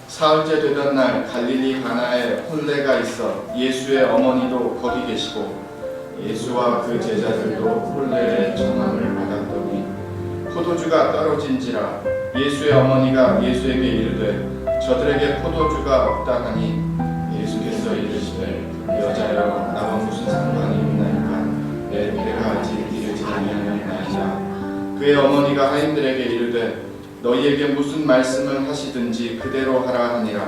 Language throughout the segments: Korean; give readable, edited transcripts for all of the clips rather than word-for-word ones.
사흘째 되던 날 갈릴리 가나에 혼례가 있어 예수의 어머니도 거기 계시고 예수와 그 제자들도 혼례의 청함을 받았더니 포도주가 떨어진지라 예수의 어머니가 예수에게 이르되 저들에게 포도주가 없다 하니 예수께서 이르시되 여자여 나와 무슨 상관이 있나이까 내 때가 아직 이르지 아니하였나이다. 그의 어머니가 하인들에게 이르되 너희에게 무슨 말씀을 하시든지 그대로 하라 하니라.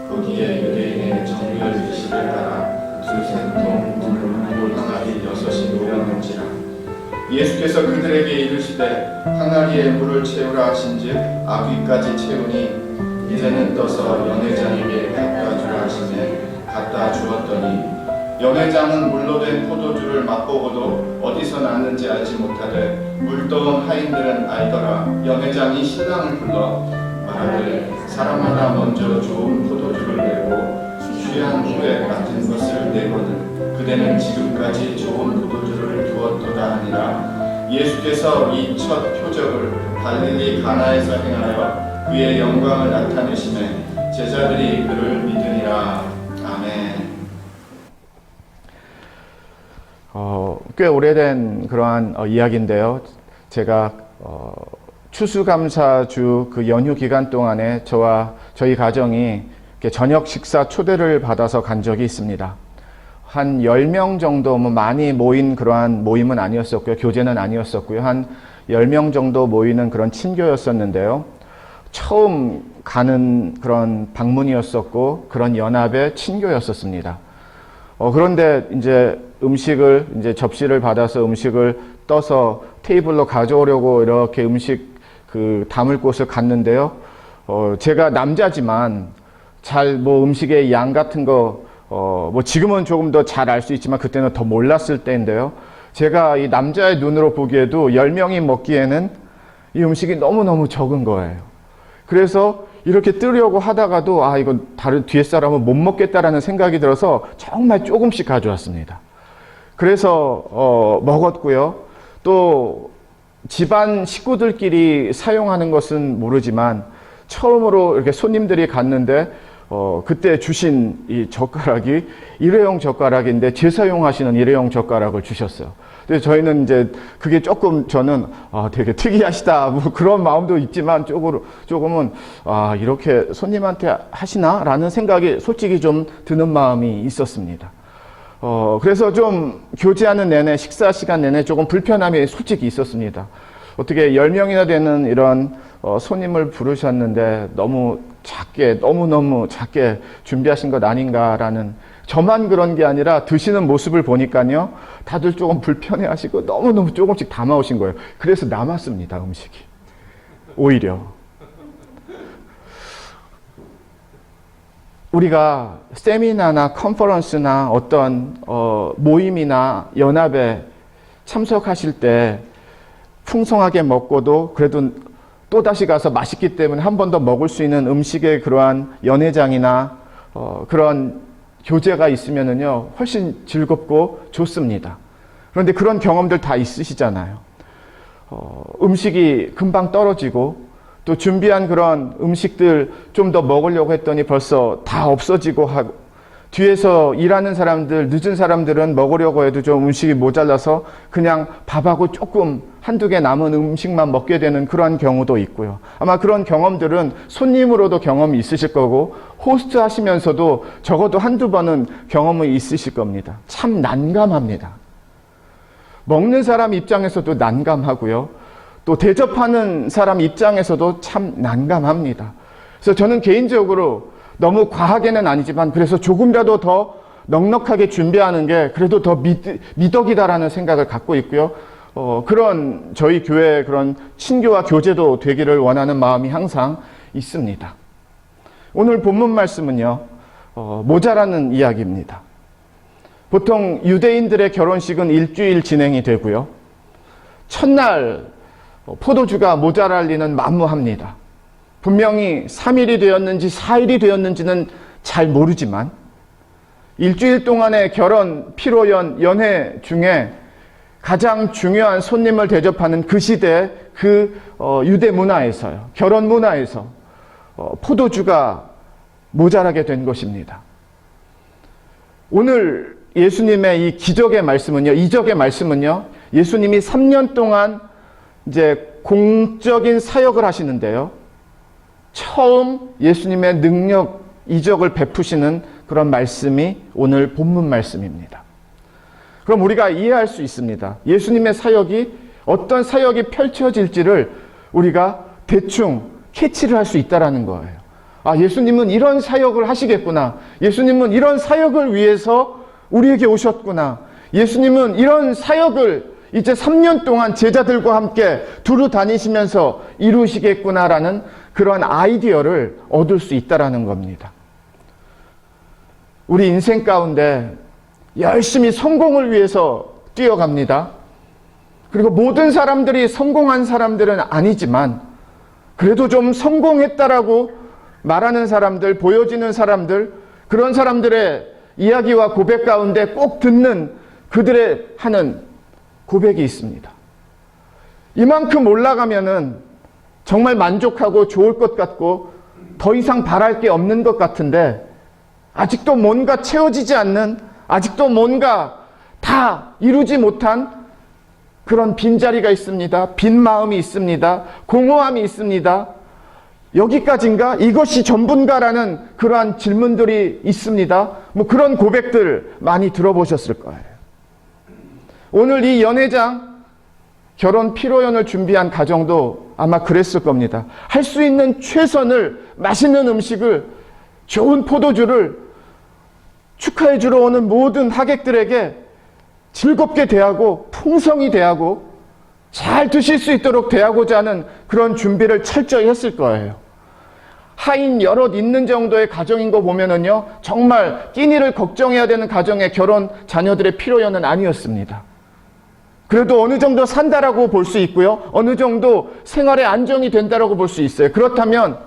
거기에 유대인의 정결 계시를 따라 두세 통 돌 항아리 6이 놓였는지라. 예수께서 그들에게 이르시되 항아리에 물을 채우라 하신즉 아귀까지 채우니 이제는 떠서 연회장에게 갖다 주라 하시매 갖다 주었더니 연회장은 물로 된 포도주를 맛보고도 어디서 났는지 알지 못하되 물떠온 하인들은 알더라. 연회장이 신랑을 불러 말하되 사람마다 먼저 좋은 포도주를 내고 취한 후에 같은 것을 내거든 그대는 지금까지 좋은 포도주를 두었도다 하니라. 예수께서 이 첫 표적을 갈릴리 가나에서 행하여 그의 영광을 나타내시매 제자들이 그를 믿으니라. 아멘. 꽤 오래된 그러한 이야기인데요. 제가 추수감사주 그 연휴 기간 동안에 저와 저희 가정이 저녁 식사 초대를 받아서 간 적이 있습니다. 한 10명 정도 많이 모인 그러한 모임은 아니었었고요. 교제는 아니었었고요. 한 10명 정도 모이는 그런 친교였었는데요. 처음 가는 그런 방문이었었고 그런 연합의 친교였었습니다. 그런데 이제 음식을 이제 접시를 받아서 음식을 떠서 테이블로 가져오려고 이렇게 음식 담을 곳을 갔는데요. 제가 남자지만 잘 음식의 양 같은 거 지금은 조금 더 잘 알 수 있지만 그때는 더 몰랐을 때인데요. 제가 이 남자의 눈으로 보기에도 10명이 먹기에는 이 음식이 너무너무 적은 거예요. 그래서 이렇게 뜨려고 하다가도 이거 다른 뒤에 사람은 못 먹겠다라는 생각이 들어서 정말 조금씩 가져왔습니다. 그래서 먹었고요. 또 집안 식구들끼리 사용하는 것은 모르지만 처음으로 이렇게 손님들이 갔는데 그때 주신 이 젓가락이 일회용 젓가락인데 재사용하시는 일회용 젓가락을 주셨어요. 근데 저희는 이제 그게 조금 저는 되게 특이하시다 그런 마음도 있지만 조금은 이렇게 손님한테 하시나라는 생각이 솔직히 좀 드는 마음이 있었습니다. 그래서 좀 교제하는 내내 식사 시간 내내 조금 불편함이 솔직히 있었습니다. 어떻게 10명이나 되는 이런 손님을 부르셨는데 너무 너무너무 작게 준비하신 것 아닌가라는, 저만 그런 게 아니라 드시는 모습을 보니까요, 다들 조금 불편해 하시고 너무너무 조금씩 담아오신 거예요. 그래서 남았습니다, 음식이. 오히려. 우리가 세미나나 컨퍼런스나 어떤 모임이나 연합에 참석하실 때 풍성하게 먹고도 그래도 또다시 가서 맛있기 때문에 한 번 더 먹을 수 있는 음식의 그러한 연회장이나 그런 교제가 있으면은요, 훨씬 즐겁고 좋습니다. 그런데 그런 경험들 다 있으시잖아요. 음식이 금방 떨어지고 또 준비한 그런 음식들 좀 더 먹으려고 했더니 벌써 다 없어지고 하고, 뒤에서 일하는 사람들, 늦은 사람들은 먹으려고 해도 좀 음식이 모자라서 그냥 밥하고 조금 한두 개 남은 음식만 먹게 되는 그런 경우도 있고요. 아마 그런 경험들은 손님으로도 경험이 있으실 거고 호스트 하시면서도 적어도 한두 번은 경험이 있으실 겁니다. 참 난감합니다. 먹는 사람 입장에서도 난감하고요. 또 대접하는 사람 입장에서도 참 난감합니다. 그래서 저는 개인적으로 너무 과하게는 아니지만 그래서 조금이라도 더 넉넉하게 준비하는 게 그래도 더 미덕이다라는 생각을 갖고 있고요. 그런 저희 교회의 그런 친교와 교제도 되기를 원하는 마음이 항상 있습니다. 오늘 본문 말씀은요, 모자라는 이야기입니다. 보통 유대인들의 결혼식은 일주일 진행이 되고요. 첫날 포도주가 모자랄 리는 만무합니다. 분명히 3일이 되었는지 4일이 되었는지는 잘 모르지만 일주일 동안의 결혼 피로연 연회 중에 가장 중요한 손님을 대접하는 그 시대 그 유대 문화에서요, 결혼 문화에서 포도주가 모자라게 된 것입니다. 오늘 예수님의 이 기적의 말씀은요, 이적의 말씀은요, 예수님이 3년 동안 이제 공적인 사역을 하시는데요, 처음 예수님의 능력, 이적을 베푸시는 그런 말씀이 오늘 본문 말씀입니다. 그럼 우리가 이해할 수 있습니다. 예수님의 사역이 어떤 사역이 펼쳐질지를 우리가 대충 캐치를 할 수 있다는 거예요. 아, 예수님은 이런 사역을 하시겠구나. 예수님은 이런 사역을 위해서 우리에게 오셨구나. 예수님은 이런 사역을 이제 3년 동안 제자들과 함께 두루 다니시면서 이루시겠구나라는 그런 아이디어를 얻을 수 있다는 겁니다. 우리 인생 가운데 열심히 성공을 위해서 뛰어갑니다. 그리고 모든 사람들이 성공한 사람들은 아니지만 그래도 좀 성공했다라고 말하는 사람들, 보여지는 사람들, 그런 사람들의 이야기와 고백 가운데 꼭 듣는 그들의 하는 고백이 있습니다. 이만큼 올라가면은 정말 만족하고 좋을 것 같고 더 이상 바랄 게 없는 것 같은데 아직도 뭔가 채워지지 않는, 아직도 뭔가 다 이루지 못한 그런 빈자리가 있습니다. 빈 마음이 있습니다. 공허함이 있습니다. 여기까지인가? 이것이 전부인가라는 그러한 질문들이 있습니다. 뭐 그런 고백들 많이 들어보셨을 거예요. 오늘 이 연회장 결혼 피로연을 준비한 가정도 아마 그랬을 겁니다. 할 수 있는 최선을, 맛있는 음식을, 좋은 포도주를 축하해 주러 오는 모든 하객들에게 즐겁게 대하고 풍성히 대하고 잘 드실 수 있도록 대하고자 하는 그런 준비를 철저히 했을 거예요. 하인 여럿 있는 정도의 가정인 거 보면은요, 정말 끼니를 걱정해야 되는 가정의 결혼 자녀들의 피로연은 아니었습니다. 그래도 어느 정도 산다라고 볼 수 있고요, 어느 정도 생활에 안정이 된다라고 볼 수 있어요. 그렇다면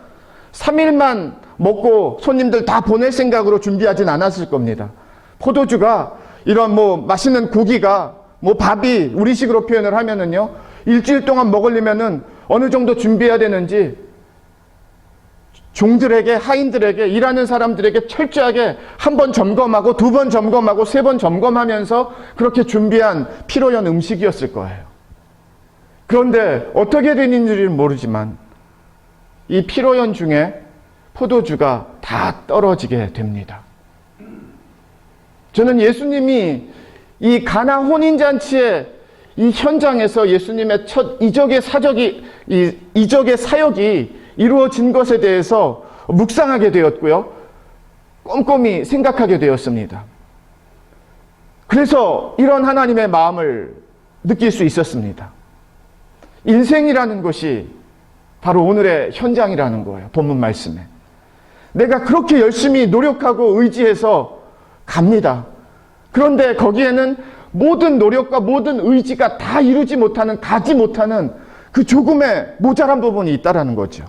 3일만 먹고 손님들 다 보낼 생각으로 준비하진 않았을 겁니다. 포도주가, 이런 뭐 맛있는 고기가, 뭐 밥이 우리식으로 표현을 하면은요, 일주일 동안 먹으려면은 어느 정도 준비해야 되는지 종들에게, 하인들에게, 일하는 사람들에게 철저하게 한 번 점검하고, 두 번 점검하고, 세 번 점검하면서 그렇게 준비한 피로연 음식이었을 거예요. 그런데 어떻게 되는지는 모르지만 이 피로연 중에 포도주가 다 떨어지게 됩니다. 저는 예수님이 이 가나 혼인잔치의 이 현장에서 예수님의 첫 이적의 사역이 이루어진 것에 대해서 묵상하게 되었고요, 꼼꼼히 생각하게 되었습니다. 그래서 이런 하나님의 마음을 느낄 수 있었습니다. 인생이라는 것이 바로 오늘의 현장이라는 거예요. 본문 말씀에 내가 그렇게 열심히 노력하고 의지해서 갑니다. 그런데 거기에는 모든 노력과 모든 의지가 다 이루지 못하는, 가지 못하는 그 조금의 모자란 부분이 있다는 거죠.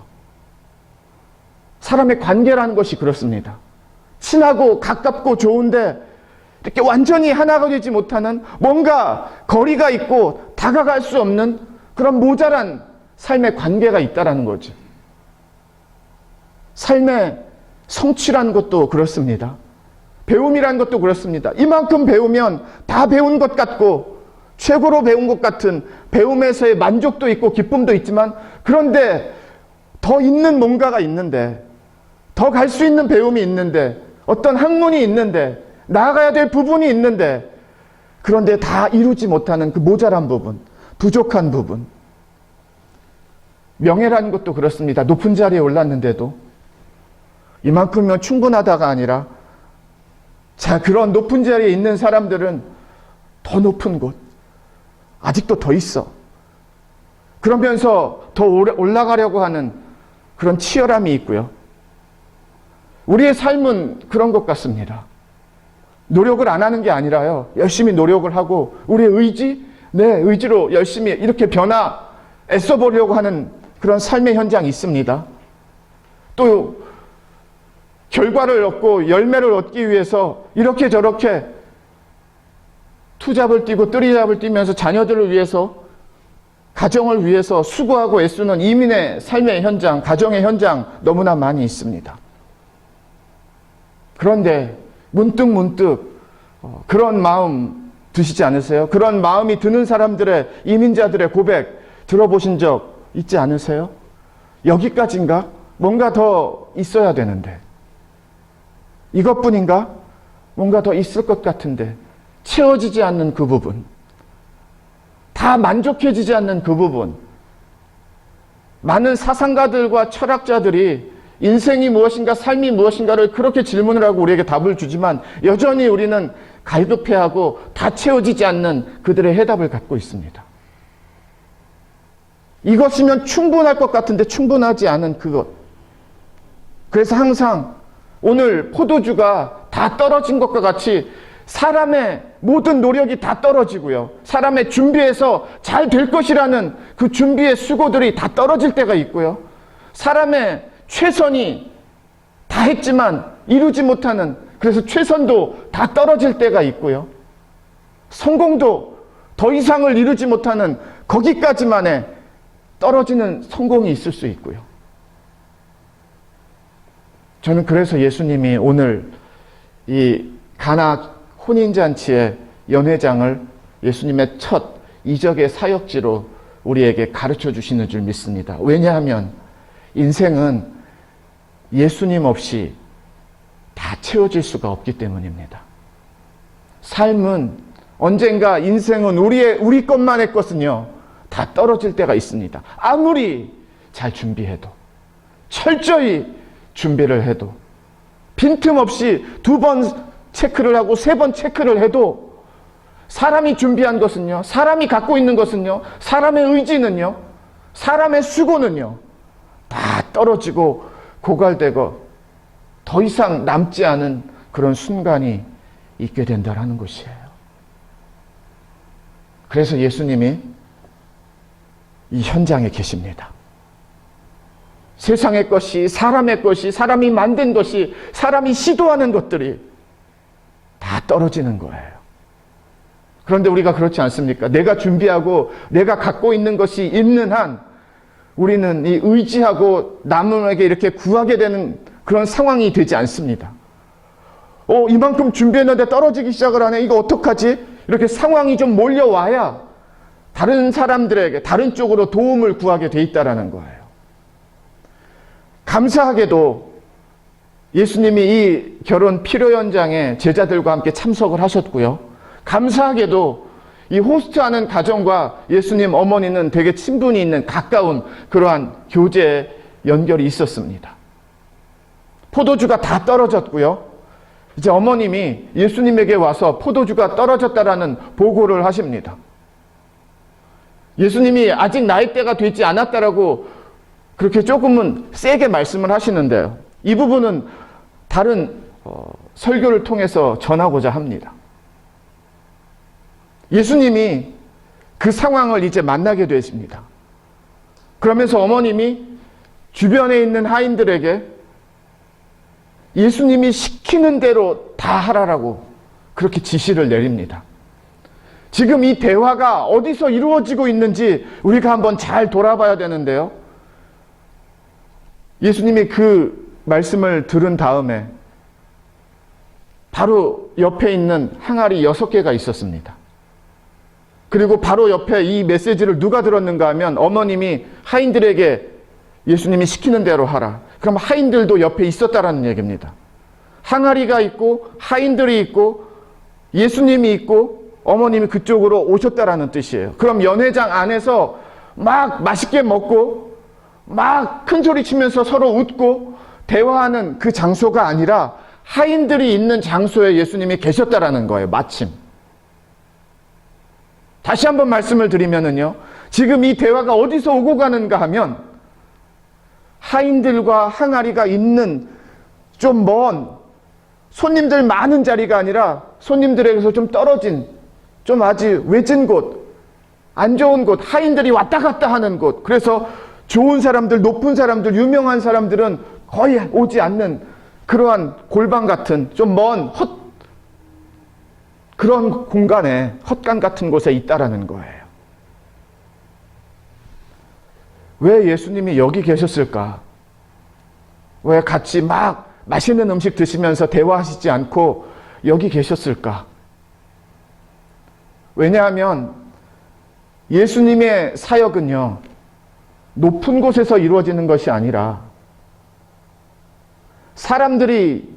사람의 관계라는 것이 그렇습니다. 친하고 가깝고 좋은데 이렇게 완전히 하나가 되지 못하는, 뭔가 거리가 있고 다가갈 수 없는 그런 모자란 삶의 관계가 있다는 거죠. 삶의 성취라는 것도 그렇습니다. 배움이라는 것도 그렇습니다. 이만큼 배우면 다 배운 것 같고 최고로 배운 것 같은 배움에서의 만족도 있고 기쁨도 있지만, 그런데 더 있는 뭔가가 있는데, 더 갈 수 있는 배움이 있는데, 어떤 학문이 있는데, 나아가야 될 부분이 있는데, 그런데 다 이루지 못하는 그 모자란 부분, 부족한 부분. 명예라는 것도 그렇습니다. 높은 자리에 올랐는데도 이만큼이면 충분하다가 아니라, 자, 그런 높은 자리에 있는 사람들은 더 높은 곳, 아직도 더 있어. 그러면서 더 올라가려고 하는 그런 치열함이 있고요. 우리의 삶은 그런 것 같습니다. 노력을 안 하는 게 아니라요, 열심히 노력을 하고 우리의 의지, 내 의지로 열심히 이렇게 애써 보려고 하는 그런 삶의 현장이 있습니다. 또 결과를 얻고 열매를 얻기 위해서 이렇게 저렇게 투잡을 뛰고 뜨리잡을 뛰면서 자녀들을 위해서, 가정을 위해서 수고하고 애쓰는 이민의 삶의 현장, 가정의 현장 너무나 많이 있습니다. 그런데 문득 그런 마음 드시지 않으세요? 그런 마음이 드는 사람들의, 이민자들의 고백 들어보신 적 있지 않으세요? 여기까지인가? 뭔가 더 있어야 되는데. 이것뿐인가? 뭔가 더 있을 것 같은데. 채워지지 않는 그 부분. 다 만족해지지 않는 그 부분. 많은 사상가들과 철학자들이 인생이 무엇인가, 삶이 무엇인가를 그렇게 질문을 하고 우리에게 답을 주지만 여전히 우리는 갈급해하고 다 채워지지 않는 그들의 해답을 갖고 있습니다. 이것이면 충분할 것 같은데 충분하지 않은 그것. 그래서 항상 오늘 포도주가 다 떨어진 것과 같이 사람의 모든 노력이 다 떨어지고요. 사람의 준비해서 잘 될 것이라는 그 준비의 수고들이 다 떨어질 때가 있고요. 사람의 최선이 다 했지만 이루지 못하는, 그래서 최선도 다 떨어질 때가 있고요. 성공도 더 이상을 이루지 못하는 거기까지만의 떨어지는 성공이 있을 수 있고요. 저는 그래서 예수님이 오늘 이 가나 혼인잔치의 연회장을 예수님의 첫 이적의 사역지로 우리에게 가르쳐 주시는 줄 믿습니다. 왜냐하면 인생은 예수님 없이 다 채워질 수가 없기 때문입니다. 삶은 언젠가, 인생은 우리 것만의 것은요, 다 떨어질 때가 있습니다. 아무리 잘 준비해도, 철저히 준비를 해도, 빈틈없이 2번 체크를 하고 3번 체크를 해도 사람이 준비한 것은요, 사람이 갖고 있는 것은요, 사람의 의지는요, 사람의 수고는요, 다 떨어지고 고갈되고 더 이상 남지 않은 그런 순간이 있게 된다라는 것이에요. 그래서 예수님이 이 현장에 계십니다. 세상의 것이, 사람의 것이, 사람이 만든 것이, 사람이 시도하는 것들이 다 떨어지는 거예요. 그런데 우리가 그렇지 않습니까? 내가 준비하고 내가 갖고 있는 것이 있는 한 우리는 이 의지하고 남에게 이렇게 구하게 되는 그런 상황이 되지 않습니다. 이만큼 준비했는데 떨어지기 시작을 하네. 이거 어떡하지? 이렇게 상황이 좀 몰려와야 다른 사람들에게, 다른 쪽으로 도움을 구하게 돼 있다라는 거예요. 감사하게도 예수님이 이 결혼 피로 현장에 제자들과 함께 참석을 하셨고요. 감사하게도 이 호스트하는 가정과 예수님 어머니는 되게 친분이 있는 가까운 그러한 교제 연결이 있었습니다. 포도주가 다 떨어졌고요. 이제 어머님이 예수님에게 와서 포도주가 떨어졌다라는 보고를 하십니다. 예수님이 아직 나이대가 되지 않았다라고 그렇게 조금은 세게 말씀을 하시는데요. 이 부분은 다른 설교를 통해서 전하고자 합니다. 예수님이 그 상황을 이제 만나게 되십니다. 그러면서 어머님이 주변에 있는 하인들에게 예수님이 시키는 대로 다 하라라고 그렇게 지시를 내립니다. 지금 이 대화가 어디서 이루어지고 있는지 우리가 한번 잘 돌아봐야 되는데요. 예수님이 그 말씀을 들은 다음에 바로 옆에 있는 항아리 6개가 있었습니다. 그리고 바로 옆에 이 메시지를 누가 들었는가 하면 어머님이 하인들에게 예수님이 시키는 대로 하라. 그럼 하인들도 옆에 있었다라는 얘기입니다. 항아리가 있고 하인들이 있고 예수님이 있고 어머님이 그쪽으로 오셨다라는 뜻이에요. 그럼 연회장 안에서 막 맛있게 먹고 막 큰 소리 치면서 서로 웃고 대화하는 그 장소가 아니라 하인들이 있는 장소에 예수님이 계셨다라는 거예요. 마침. 다시 한번 말씀을 드리면은요. 지금 이 대화가 어디서 오고 가는가 하면 하인들과 항아리가 있는 좀 먼 손님들 많은 자리가 아니라 손님들에게서 좀 떨어진 좀 아주 외진 곳, 안 좋은 곳, 하인들이 왔다 갔다 하는 곳. 그래서 좋은 사람들, 높은 사람들, 유명한 사람들은 거의 오지 않는 그러한 골방 같은 좀 먼 그런 공간에 헛간 같은 곳에 있다라는 거예요. 왜 예수님이 여기 계셨을까? 왜 같이 막 맛있는 음식 드시면서 대화하시지 않고 여기 계셨을까? 왜냐하면 예수님의 사역은요, 높은 곳에서 이루어지는 것이 아니라 사람들이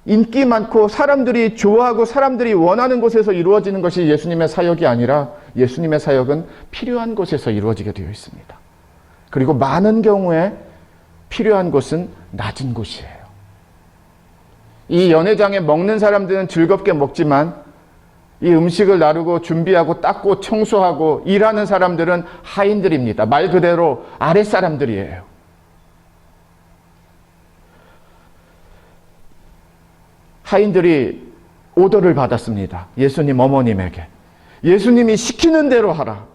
인기 많고 사람들이 좋아하고 사람들이 원하는 곳에서 이루어지는 것이 예수님의 사역이 아니라 예수님의 사역은 필요한 곳에서 이루어지게 되어 있습니다. 그리고 많은 경우에 필요한 곳은 낮은 곳이에요. 이 연회장에 먹는 사람들은 즐겁게 먹지만 이 음식을 나르고 준비하고 닦고 청소하고 일하는 사람들은 하인들입니다. 말 그대로 아랫사람들이에요. 하인들이 오더를 받았습니다. 예수님 어머님에게. 예수님이 시키는 대로 하라.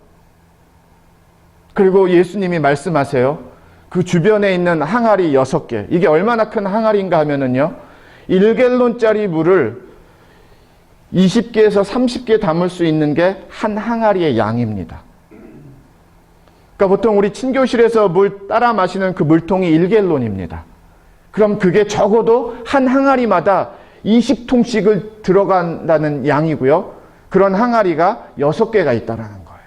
그리고 예수님이 말씀하세요. 그 주변에 있는 항아리 6개. 이게 얼마나 큰 항아리인가 하면은요, 1갤론짜리 물을 20개에서 30개 담을 수 있는 게 한 항아리의 양입니다. 그러니까 보통 우리 친교실에서 물 따라 마시는 그 물통이 1갤론입니다. 그럼 그게 적어도 한 항아리마다 20통씩을 들어간다는 양이고요. 그런 항아리가 6개가 있다라는 거예요.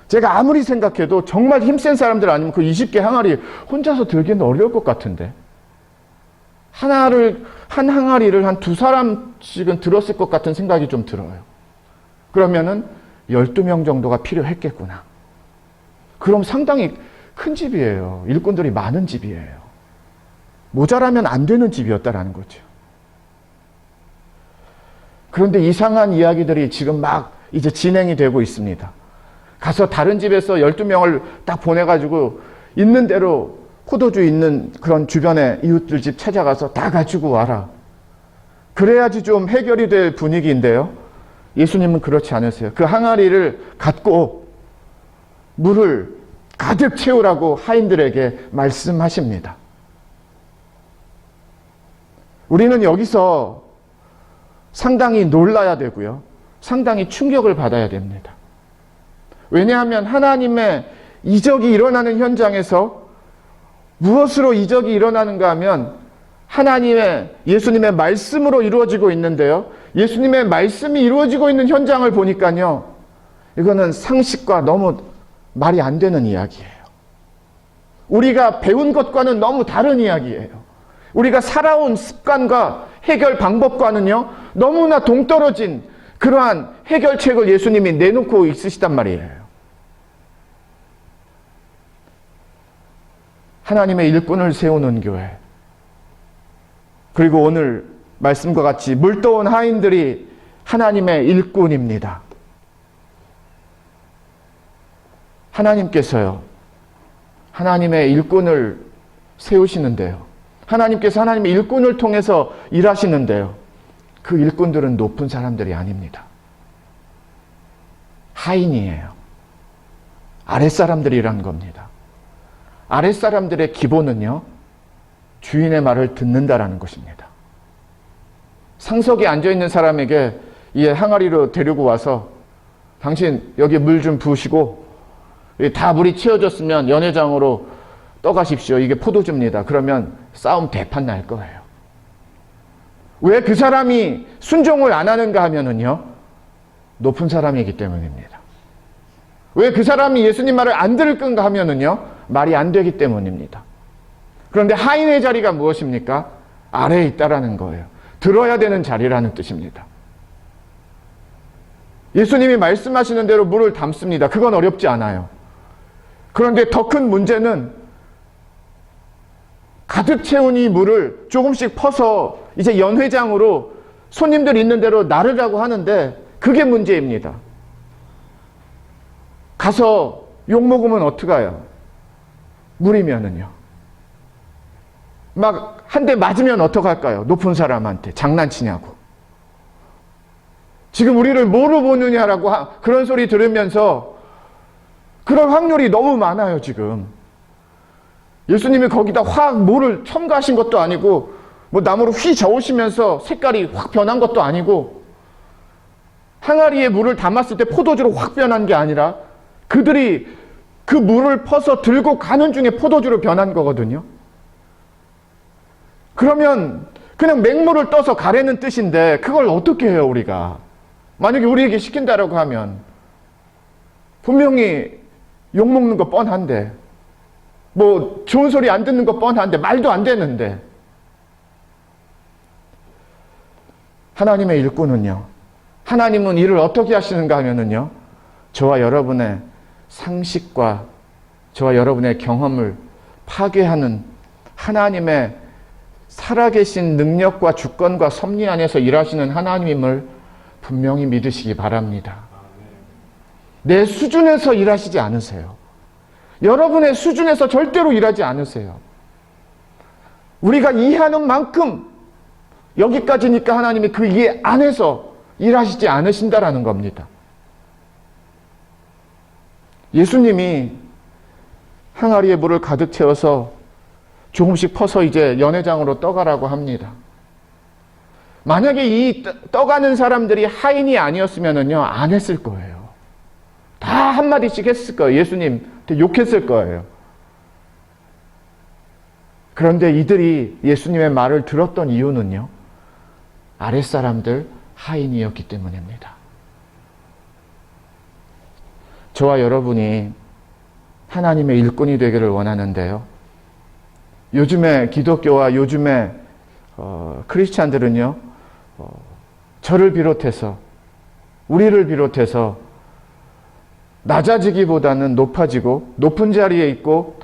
제가 아무리 생각해도 정말 힘센 사람들 아니면 그 20개 항아리 혼자서 들기는 어려울 것 같은데, 한 항아리를 한 2사람씩은 들었을 것 같은 생각이 좀 들어요. 그러면은 12명 정도가 필요했겠구나. 그럼 상당히 큰 집이에요. 일꾼들이 많은 집이에요. 모자라면 안 되는 집이었다라는 거죠. 그런데 이상한 이야기들이 지금 막 이제 진행이 되고 있습니다. 가서 다른 집에서 12명을 딱 보내가지고 있는 대로 포도주 있는 그런 주변에 이웃들 집 찾아가서 다 가지고 와라. 그래야지 좀 해결이 될 분위기인데요. 예수님은 그렇지 않으세요. 그 항아리를 갖고 물을 가득 채우라고 하인들에게 말씀하십니다. 우리는 여기서 상당히 놀라야 되고요. 상당히 충격을 받아야 됩니다. 왜냐하면 하나님의 이적이 일어나는 현장에서 무엇으로 이적이 일어나는가 하면 하나님의 예수님의 말씀으로 이루어지고 있는데요. 예수님의 말씀이 이루어지고 있는 현장을 보니까요, 이거는 상식과 너무 말이 안 되는 이야기예요. 우리가 배운 것과는 너무 다른 이야기예요. 우리가 살아온 습관과 해결 방법과는요, 너무나 동떨어진 그러한 해결책을 예수님이 내놓고 있으시단 말이에요. 하나님의 일꾼을 세우는 교회, 그리고 오늘 말씀과 같이 물떠온 하인들이 하나님의 일꾼입니다. 하나님께서요, 하나님의 일꾼을 세우시는데요, 하나님께서 하나님의 일꾼을 통해서 일하시는데요, 그 일꾼들은 높은 사람들이 아닙니다. 하인이에요. 아랫사람들이란 겁니다. 아랫사람들의 기본은요, 주인의 말을 듣는다라는 것입니다. 상석에 앉아있는 사람에게 이 항아리로 데리고 와서 당신 여기 물 좀 부으시고 다 물이 채워졌으면 연회장으로 떠가십시오. 이게 포도주입니다. 그러면 싸움 대판 날 거예요. 왜 그 사람이 순종을 안 하는가 하면은요, 높은 사람이기 때문입니다. 왜 그 사람이 예수님 말을 안 들을 건가 하면은요, 말이 안 되기 때문입니다. 그런데 하인의 자리가 무엇입니까? 아래에 있다라는 거예요. 들어야 되는 자리라는 뜻입니다. 예수님이 말씀하시는 대로 물을 담습니다. 그건 어렵지 않아요. 그런데 더 큰 문제는 가득 채운 이 물을 조금씩 퍼서 이제 연회장으로 손님들 있는 대로 나르라고 하는데 그게 문제입니다. 가서 욕먹으면 어떡해요? 물이면은요. 막 한 대 맞으면 어떡할까요? 높은 사람한테 장난치냐고. 지금 우리를 뭐로 보느냐라고 그런 소리 들으면서 그럴 확률이 너무 많아요, 지금. 예수님이 거기다 확 물을 첨가하신 것도 아니고 뭐 나무로 휘 저으시면서 색깔이 확 변한 것도 아니고 항아리에 물을 담았을 때 포도주로 확 변한 게 아니라 그들이 그 물을 퍼서 들고 가는 중에 포도주로 변한 거거든요. 그러면 그냥 맹물을 떠서 가래는 뜻인데 그걸 어떻게 해요, 우리가? 만약에 우리에게 시킨다라고 하면 분명히 욕먹는 거 뻔한데, 뭐 좋은 소리 안 듣는 거 뻔한데, 말도 안 되는데. 하나님의 일꾼은요, 하나님은 일을 어떻게 하시는가 하면은요, 저와 여러분의 상식과 저와 여러분의 경험을 파괴하는 하나님의 살아계신 능력과 주권과 섭리 안에서 일하시는 하나님임을 분명히 믿으시기 바랍니다. 내 수준에서 일하시지 않으세요. 여러분의 수준에서 절대로 일하지 않으세요. 우리가 이해하는 만큼 여기까지니까 하나님이 그 이해 안에서 일하시지 않으신다라는 겁니다. 예수님이 항아리에 물을 가득 채워서 조금씩 퍼서 이제 연회장으로 떠가라고 합니다. 만약에 이 떠가는 사람들이 하인이 아니었으면요, 안 했을 거예요. 다 한마디씩 했을 거예요. 예수님한테 욕했을 거예요. 그런데 이들이 예수님의 말을 들었던 이유는요, 아랫사람들 하인이었기 때문입니다. 저와 여러분이 하나님의 일꾼이 되기를 원하는데요, 요즘에 기독교와 요즘에 크리스찬들은요, 저를 비롯해서, 우리를 비롯해서 낮아지기보다는 높아지고 높은 자리에 있고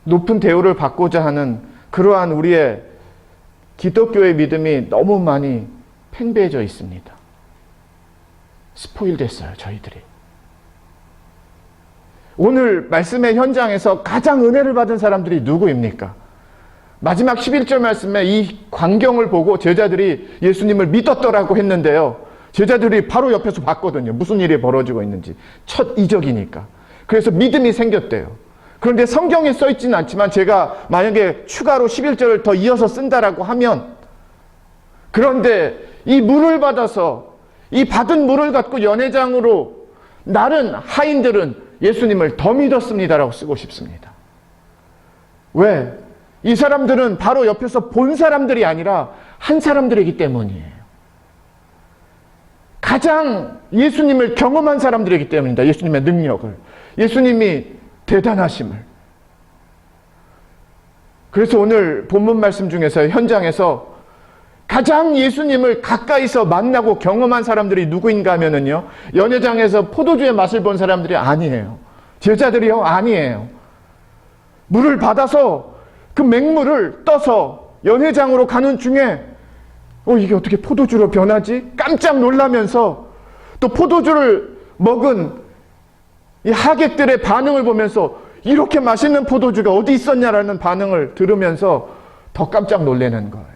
높은 대우를 받고자 하는 그러한 우리의 기독교의 믿음이 너무 많이 팽배해져 있습니다. 스포일 됐어요, 저희들이. 오늘 말씀의 현장에서 가장 은혜를 받은 사람들이 누구입니까? 마지막 11절 말씀에 이 광경을 보고 제자들이 예수님을 믿었더라고 했는데요, 제자들이 바로 옆에서 봤거든요. 무슨 일이 벌어지고 있는지. 첫 이적이니까. 그래서 믿음이 생겼대요. 그런데 성경에 써 있지는 않지만 제가 만약에 추가로 11절을 더 이어서 쓴다라고 하면, 그런데 이 물을 받아서 이 받은 물을 갖고 연회장으로 나른 하인들은 예수님을 더 믿었습니다라고 쓰고 싶습니다. 왜? 이 사람들은 바로 옆에서 본 사람들이 아니라 한 사람들이기 때문이에요. 가장 예수님을 경험한 사람들이기 때문입니다. 예수님의 능력을, 예수님이 대단하심을. 그래서 오늘 본문 말씀 중에서 현장에서 가장 예수님을 가까이서 만나고 경험한 사람들이 누구인가 하면은요, 연회장에서 포도주의 맛을 본 사람들이 아니에요. 제자들이요? 아니에요. 물을 받아서 그 맹물을 떠서 연회장으로 가는 중에 이게 어떻게 포도주로 변하지? 깜짝 놀라면서, 또 포도주를 먹은 이 하객들의 반응을 보면서 이렇게 맛있는 포도주가 어디 있었냐라는 반응을 들으면서 더 깜짝 놀라는 거예요.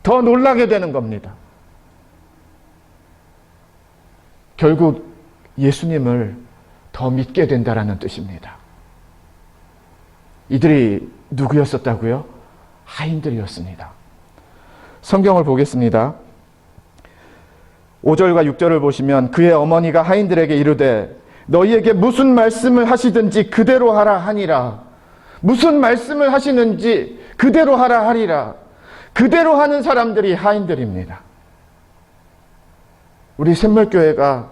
더 놀라게 되는 겁니다. 결국 예수님을 더 믿게 된다라는 뜻입니다. 이들이 누구였었다고요? 하인들이었습니다. 성경을 보겠습니다. 5절과 6절을 보시면 그의 어머니가 하인들에게 이르되 너희에게 무슨 말씀을 하시든지 그대로 하라 하니라. 무슨 말씀을 하시는지 그대로 하라 하리라. 그대로 하는 사람들이 하인들입니다. 우리 샘물교회가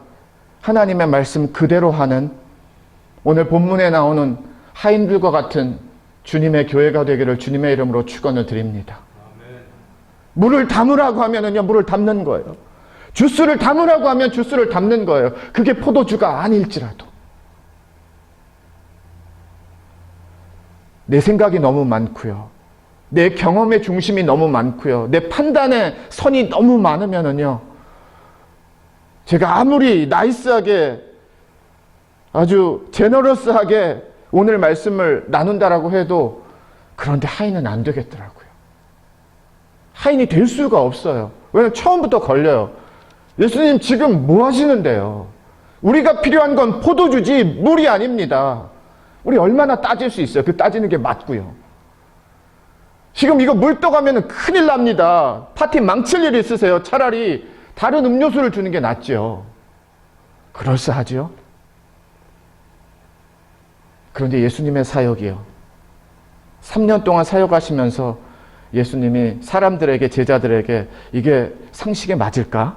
하나님의 말씀 그대로 하는, 오늘 본문에 나오는 하인들과 같은 주님의 교회가 되기를 주님의 이름으로 축원을 드립니다. 물을 담으라고 하면은요, 물을 담는 거예요. 주스를 담으라고 하면 주스를 담는 거예요. 그게 포도주가 아닐지라도. 내 생각이 너무 많고요, 내 경험의 중심이 너무 많고요, 내 판단의 선이 너무 많으면은요, 제가 아무리 나이스하게 아주 제너러스하게 오늘 말씀을 나눈다라고 해도 그런데 하인은 안 되겠더라고요. 하인이 될 수가 없어요. 왜냐면 처음부터 걸려요. 예수님 지금 뭐 하시는데요? 우리가 필요한 건 포도주지 물이 아닙니다. 우리 얼마나 따질 수 있어요? 그 따지는 게 맞고요. 지금 이거 물 떠가면 큰일 납니다. 파티 망칠 일 있으세요? 차라리 다른 음료수를 주는 게 낫죠. 그럴싸하죠? 그런데 예수님의 사역이요, 3년 동안 사역하시면서 예수님이 사람들에게, 제자들에게 이게 상식에 맞을까?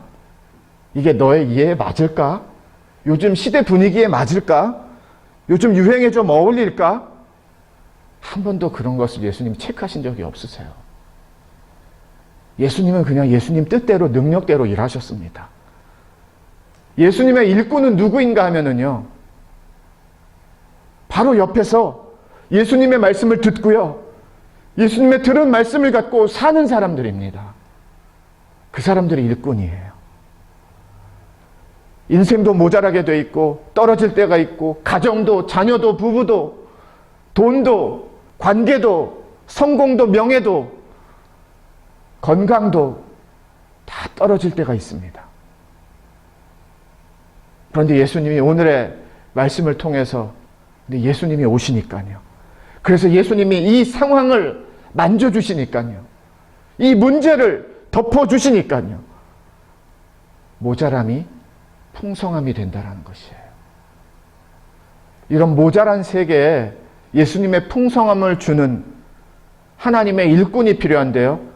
이게 너의 이해에 맞을까? 요즘 시대 분위기에 맞을까? 요즘 유행에 좀 어울릴까? 한 번도 그런 것을 예수님이 체크하신 적이 없으세요. 예수님은 그냥 예수님 뜻대로, 능력대로 일하셨습니다. 예수님의 일꾼은 누구인가 하면은요, 바로 옆에서 예수님의 말씀을 듣고요, 예수님의 들은 말씀을 갖고 사는 사람들입니다. 그 사람들이 일꾼이에요. 인생도 모자라게 돼 있고, 떨어질 때가 있고, 가정도, 자녀도, 부부도, 돈도, 관계도, 성공도, 명예도, 건강도 다 떨어질 때가 있습니다. 그런데 예수님이 오늘의 말씀을 통해서 예수님이 오시니까요. 그래서 예수님이 이 상황을 만져주시니까요. 이 문제를 덮어주시니까요. 모자람이 풍성함이 된다는 것이에요. 이런 모자란 세계에 예수님의 풍성함을 주는 하나님의 일꾼이 필요한데요.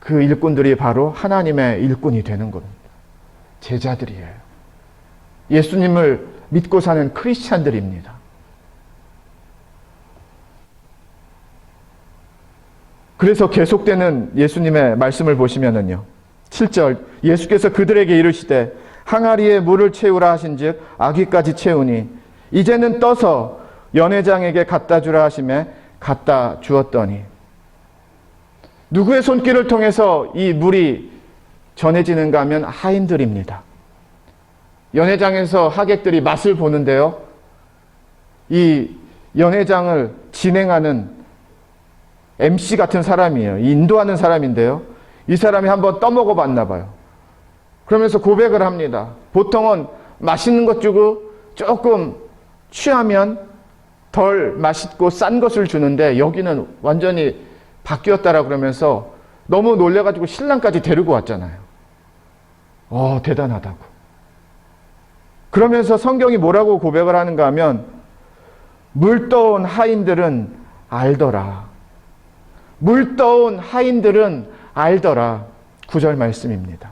그 일꾼들이 바로 하나님의 일꾼이 되는 겁니다. 제자들이에요. 예수님을 믿고 사는 크리스찬들입니다. 그래서 계속되는 예수님의 말씀을 보시면은요. 7절, 예수께서 그들에게 이르시되 항아리에 물을 채우라 하신즉 아귀까지 채우니 이제는 떠서 연회장에게 갖다 주라 하시매 갖다 주었더니. 누구의 손길을 통해서 이 물이 전해지는가 하면 하인들입니다. 연회장에서 하객들이 맛을 보는데요. 이 연회장을 진행하는 MC 같은 사람이에요. 인도하는 사람인데요. 이 사람이 한번 떠먹어 봤나 봐요. 그러면서 고백을 합니다. 보통은 맛있는 것 주고 조금 취하면 덜 맛있고 싼 것을 주는데 여기는 완전히 바뀌었다라 그러면서 너무 놀래가지고 신랑까지 데리고 왔잖아요. 대단하다고. 그러면서 성경이 뭐라고 고백을 하는가 하면 물 떠온 하인들은 알더라. 물 떠온 하인들은 알더라. 9절 말씀입니다.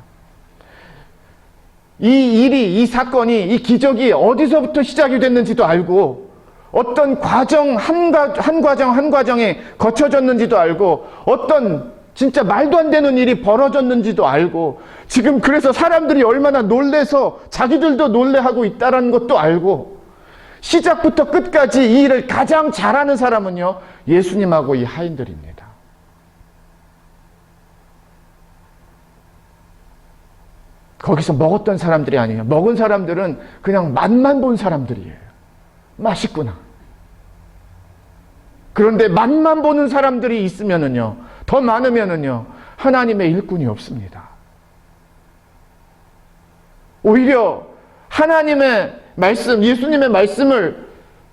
이 일이, 이 사건이, 이 기적이 어디서부터 시작이 됐는지도 알고 어떤 과정, 한 과정에 거쳐졌는지도 알고 어떤 진짜 말도 안 되는 일이 벌어졌는지도 알고 지금 그래서 사람들이 얼마나 놀래서 자기들도 놀래하고 있다는 것도 알고 시작부터 끝까지 이 일을 가장 잘하는 사람은요, 예수님하고 이 하인들입니다. 거기서 먹었던 사람들이 아니에요. 먹은 사람들은 그냥 맛만 본 사람들이에요. 맛있구나. 그런데 맛만 보는 사람들이 있으면은요, 더 많으면은요, 하나님의 일꾼이 없습니다. 오히려 하나님의 말씀, 예수님의 말씀을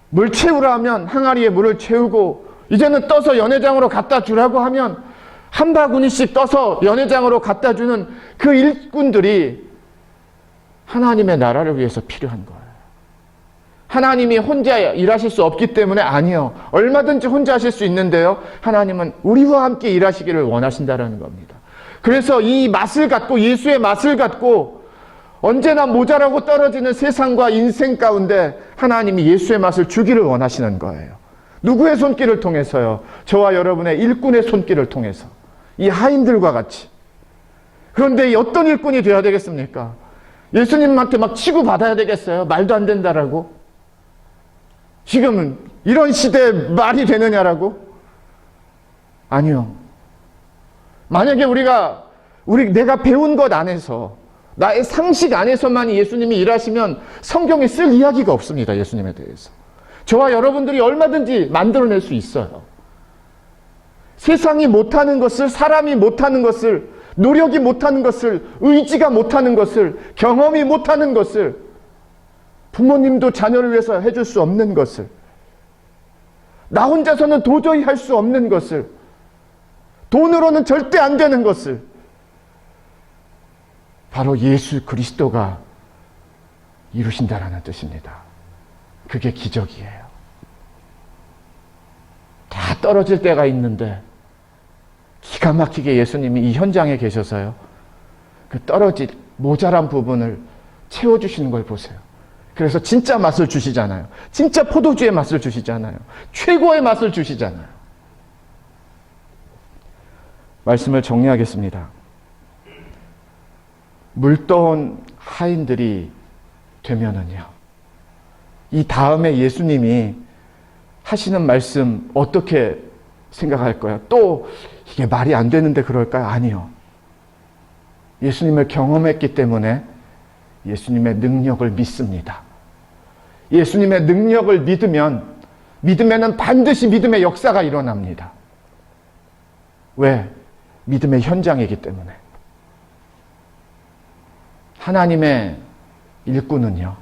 물 채우라 하면 항아리에 물을 채우고 이제는 떠서 연회장으로 갖다 주라고 하면 한 바구니씩 떠서 연회장으로 갖다 주는 그 일꾼들이 하나님의 나라를 위해서 필요한 거예요. 하나님이 혼자 일하실 수 없기 때문에 아니요. 얼마든지 혼자 하실 수 있는데요. 하나님은 우리와 함께 일하시기를 원하신다는 겁니다. 그래서 이 맛을 갖고, 예수의 맛을 갖고 언제나 모자라고 떨어지는 세상과 인생 가운데 하나님이 예수의 맛을 주기를 원하시는 거예요. 누구의 손길을 통해서요? 저와 여러분의 일꾼의 손길을 통해서. 이 하인들과 같이. 그런데 어떤 일꾼이 되어야 되겠습니까? 예수님한테 막 치고받아야 되겠어요? 말도 안 된다라고? 지금은 이런 시대에 말이 되느냐라고? 아니요. 만약에 내가 배운 것 안에서, 나의 상식 안에서만 예수님이 일하시면 성경에 쓸 이야기가 없습니다. 예수님에 대해서. 저와 여러분들이 얼마든지 만들어낼 수 있어요. 세상이 못하는 것을, 사람이 못하는 것을, 노력이 못하는 것을, 의지가 못하는 것을, 경험이 못하는 것을, 부모님도 자녀를 위해서 해줄 수 없는 것을, 나 혼자서는 도저히 할 수 없는 것을, 돈으로는 절대 안 되는 것을 바로 예수 그리스도가 이루신다라는 뜻입니다. 그게 기적이에요. 다 떨어질 때가 있는데 기가 막히게 예수님이 이 현장에 계셔서요. 그 떨어질 모자란 부분을 채워주시는 걸 보세요. 그래서 진짜 맛을 주시잖아요. 진짜 포도주의 맛을 주시잖아요. 최고의 맛을 주시잖아요. 말씀을 정리하겠습니다. 물떠온 하인들이 되면은요, 이 다음에 예수님이 하시는 말씀 어떻게 생각할 거야? 또 이게 말이 안 되는데 그럴까요? 아니요. 예수님을 경험했기 때문에 예수님의 능력을 믿습니다. 예수님의 능력을 믿으면은 반드시 믿음의 역사가 일어납니다. 왜? 믿음의 현장이기 때문에. 하나님의 일꾼은요,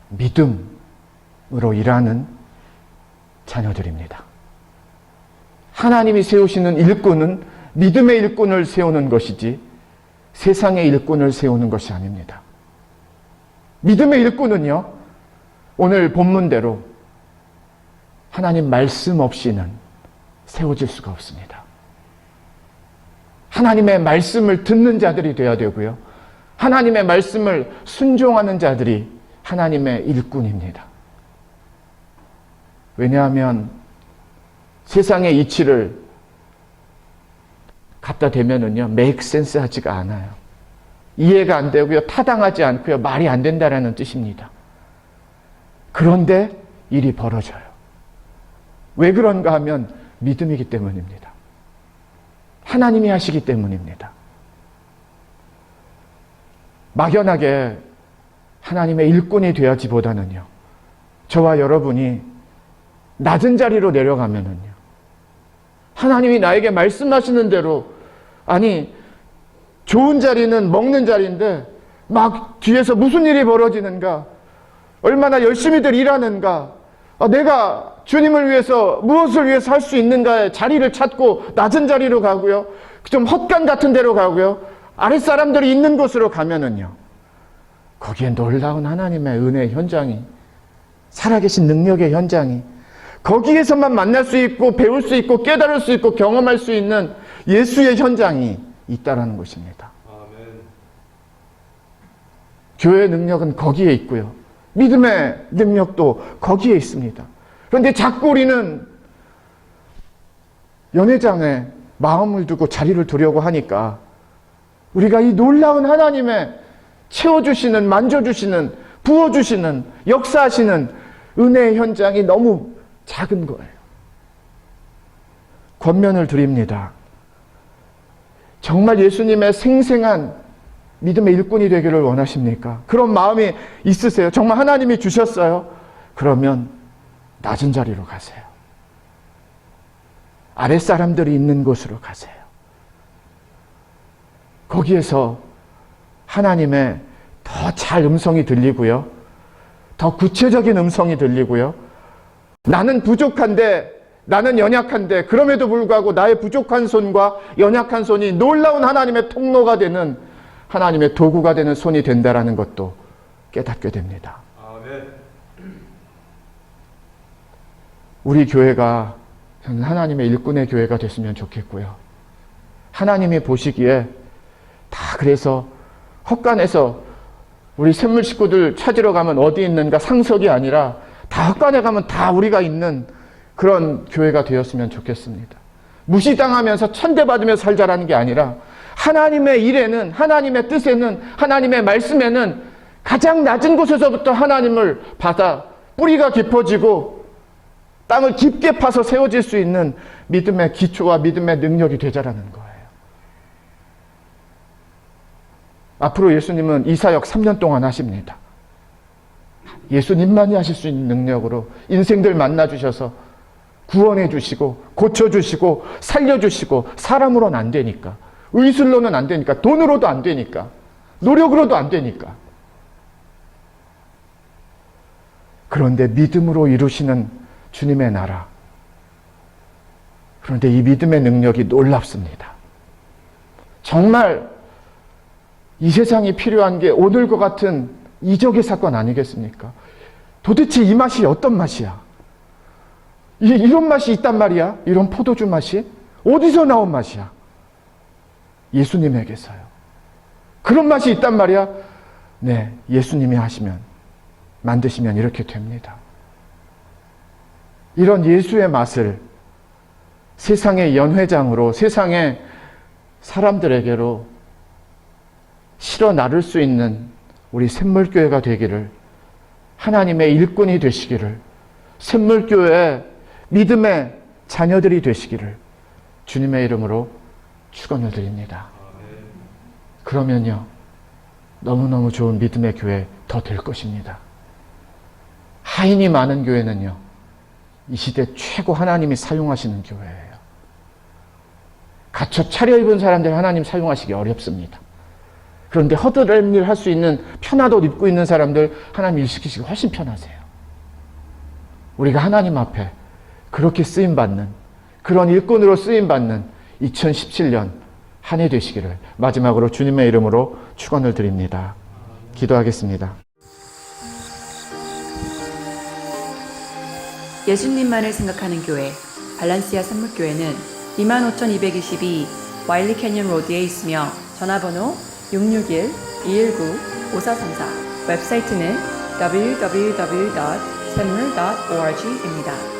믿음으로 일하는 자녀들입니다. 하나님이 세우시는 일꾼은 믿음의 일꾼을 세우는 것이지 세상의 일꾼을 세우는 것이 아닙니다. 믿음의 일꾼은요, 오늘 본문대로 하나님 말씀 없이는 세워질 수가 없습니다. 하나님의 말씀을 듣는 자들이 되어야 되고요, 하나님의 말씀을 순종하는 자들이 하나님의 일꾼입니다. 왜냐하면 세상의 이치를 갖다 대면은요, make sense 하지가 않아요. 이해가 안 되고요, 타당하지 않고요, 말이 안 된다라는 뜻입니다. 그런데 일이 벌어져요. 왜 그런가 하면 믿음이기 때문입니다. 하나님이 하시기 때문입니다. 막연하게 하나님의 일꾼이 되어야지보다는요, 저와 여러분이 낮은 자리로 내려가면은요, 하나님이 나에게 말씀하시는 대로, 아니 좋은 자리는 먹는 자리인데 막 뒤에서 무슨 일이 벌어지는가, 얼마나 열심히들 일하는가, 내가 주님을 위해서 무엇을 위해서 할 수 있는가의 자리를 찾고 낮은 자리로 가고요, 좀 헛간 같은 데로 가고요, 아랫사람들이 있는 곳으로 가면은요, 거기에 놀라운 하나님의 은혜의 현장이, 살아계신 능력의 현장이, 거기에서만 만날 수 있고 배울 수 있고 깨달을 수 있고 경험할 수 있는 예수의 현장이 있다라는 것입니다. 아멘. 교회의 능력은 거기에 있고요, 믿음의 능력도 거기에 있습니다. 그런데 자꾸 우리는 연회장에 마음을 두고 자리를 두려고 하니까 우리가 이 놀라운 하나님의 채워주시는, 만져주시는, 부어주시는, 역사하시는 은혜의 현장이 너무 작은 거예요. 권면을 드립니다. 정말 예수님의 생생한 믿음의 일꾼이 되기를 원하십니까? 그런 마음이 있으세요? 정말 하나님이 주셨어요? 그러면 낮은 자리로 가세요. 아랫사람들이 있는 곳으로 가세요. 거기에서 하나님의 더 잘 음성이 들리고요, 더 구체적인 음성이 들리고요, 나는 부족한데, 나는 연약한데, 그럼에도 불구하고 나의 부족한 손과 연약한 손이 놀라운 하나님의 통로가 되는, 하나님의 도구가 되는 손이 된다라는 것도 깨닫게 됩니다. 아멘. 우리 교회가 하나님의 일꾼의 교회가 됐으면 좋겠고요, 하나님이 보시기에 다 그래서 헛간에서 우리 샘물 식구들 찾으러 가면 어디 있는가 상석이 아니라 다 헛간에 가면 다 우리가 있는 그런 교회가 되었으면 좋겠습니다. 무시당하면서 천대받으며 살자라는 게 아니라 하나님의 일에는, 하나님의 뜻에는, 하나님의 말씀에는 가장 낮은 곳에서부터 하나님을 받아 뿌리가 깊어지고 땅을 깊게 파서 세워질 수 있는 믿음의 기초와 믿음의 능력이 되자라는 거예요. 앞으로 예수님은 이 사역 3년 동안 하십니다. 예수님만이 하실 수 있는 능력으로 인생들 만나주셔서 구원해 주시고 고쳐주시고 살려주시고, 사람으로는 안 되니까, 의술로는 안 되니까, 돈으로도 안 되니까, 노력으로도 안 되니까. 그런데 믿음으로 이루시는 주님의 나라, 그런데 이 믿음의 능력이 놀랍습니다. 정말 이 세상이 필요한 게 오늘과 같은 이적의 사건 아니겠습니까? 도대체 이 맛이 어떤 맛이야? 이런 맛이 있단 말이야? 이런 포도주 맛이? 어디서 나온 맛이야? 예수님에게서요. 그런 맛이 있단 말이야. 네, 예수님이 하시면, 만드시면 이렇게 됩니다. 이런 예수의 맛을 세상의 연회장으로, 세상의 사람들에게로 실어 나를 수 있는 우리 샘물교회가 되기를, 하나님의 일꾼이 되시기를, 샘물교회의 믿음의 자녀들이 되시기를 주님의 이름으로 축원을 드립니다. 그러면요, 너무너무 좋은 믿음의 교회 더 될 것입니다. 하인이 많은 교회는요, 이 시대 최고 하나님이 사용하시는 교회예요. 갖춰 차려입은 사람들 하나님 사용하시기 어렵습니다. 그런데 허드렛 일 할 수 있는 편한 옷 입고 있는 사람들 하나님 일 시키시기 훨씬 편하세요. 우리가 하나님 앞에 그렇게 쓰임받는, 그런 일꾼으로 쓰임받는 2017년 한 해 되시기를 마지막으로 주님의 이름으로 축원을 드립니다. 기도하겠습니다. 예수님만을 생각하는 교회 발란시아 샘물교회는 25,222 와일리 캐년 로드에 있으며 전화번호 661-219-5434, 웹사이트는 www.샘물.org입니다.